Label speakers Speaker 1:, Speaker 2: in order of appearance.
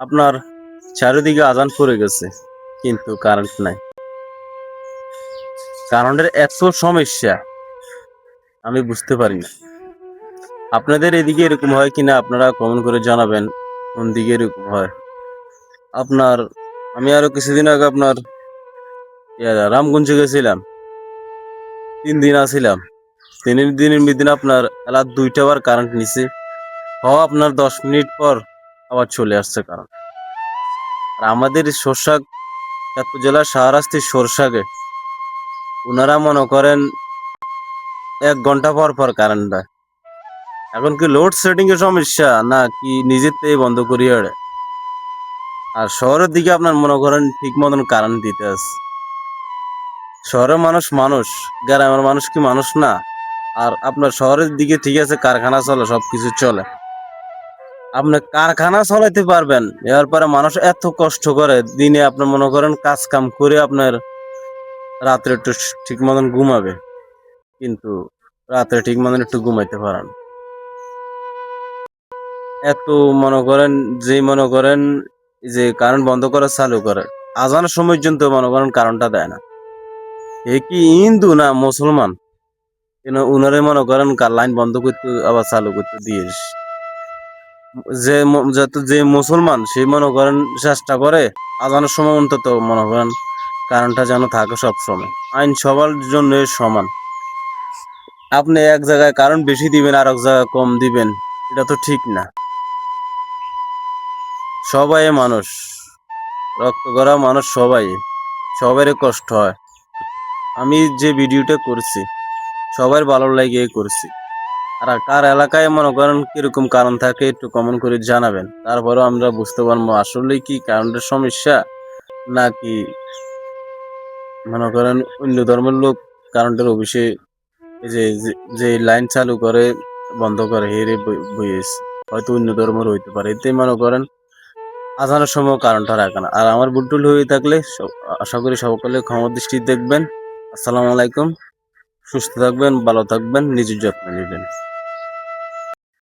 Speaker 1: আপনার চারিদিকে আজান পড়ে গেছে কিন্তু কারেন্ট নাই। কারেন্টের এত সমস্যা আমি বুঝতে পারি না। আপনাদের এদিকে এরকম হয় কিনা আপনারা কমেন্ট করে জানাবেন কোন দিকে এরকম হয়। আপনার আমি আরো কিছুদিন আগে আপনার রামগঞ্জে গেছিলাম, 3 দিন আছিলাম। 3 দিনের মধ্যে আপনার এলা 2টা বার কারেন্ট নিছে। আপনার 10 মিনিট পর আবার চলে আসছে কারেন্ট। আর আমাদের সরষা চাঁদপুর জেলার শাহরাস্তির সরষাকে ওনারা মনে করেন 1 ঘন্টা পর পর কারেন্ট দেয়। এখন কি লোড সেটিং এর সমস্যা না কি নিজের থেকে বন্ধ করিয়ে আড়ে? আর শহরের দিকে আপনার মনে করেন ঠিক মতন কারেন্ট দিতে আছে। শহরের মানুষ মানুষ, গ্রামের মানুষ কি মানুষ না? আর আপনার শহরের দিকে ঠিক আছে কারখানা চলে, সবকিছু চলে। আপনি কারখানা চালাইতে পারবেন, এরপরে মানুষ এত কষ্ট করে দিনে আপনার মনে করেন কাজ কাম করে আপনার রাত্রে একটু ঠিক মতন ঘুমাবে, কিন্তু রাত্রে ঠিক মতন একটু ঘুমাইতে পারেন। এত মনে করেন মনে করেন যে কারেন্ট বন্ধ করে চালু করে আজানের সময় পর্যন্ত মনে করেন কারেন্টটা দেয় না। এ কি হিন্দু না মুসলমান? উনারে মনে করেন লাইন বন্ধ করতে আবার চালু করতে দিয়ে যে মুসলমান সে মনে করেন চেষ্টা করে আজানের সময় অন্তত মনে করেন কারেন্টটা যেন থাকে সব সময়। আইন সবার জন্য সমান। আপনি এক জায়গায় কারেন্ট বেশি দিবেন আর এক জায়গায় কম দিবেন, এটা তো ঠিক না। সবাই মানুষ, রক্ত করা মানুষ, সবারই কষ্ট হয়। আমি যে ভিডিওটা করছি সবার ভালো লাগে করছি। আর কার এলাকায় মনে করেন কিরকম কারণ থাকে একটু কমেন্ট করে জানাবেন, তারপরেও আমরা বুঝতে পারবো আসলে কি কারেন্টের সমস্যা নাকি মনে করেন অন্য ধর্মের লোক কারেন্টের অফিসে যে লাইন চালু করে বন্ধ করে হেরে বইয়েছে। হয়তো অন্য ধর্মের হইতে পারে, এতে মনে করেন আজানের সময় কারেন্টটা রাখে না। আর আমার ভুল হয়ে থাকলে আশা করি সকলে ক্ষমা দৃষ্টি দেখবেন। আসসালামু আলাইকুম। সুস্থ থাকবেন, ভালো থাকবেন, নিজের যত্ন নেবেন।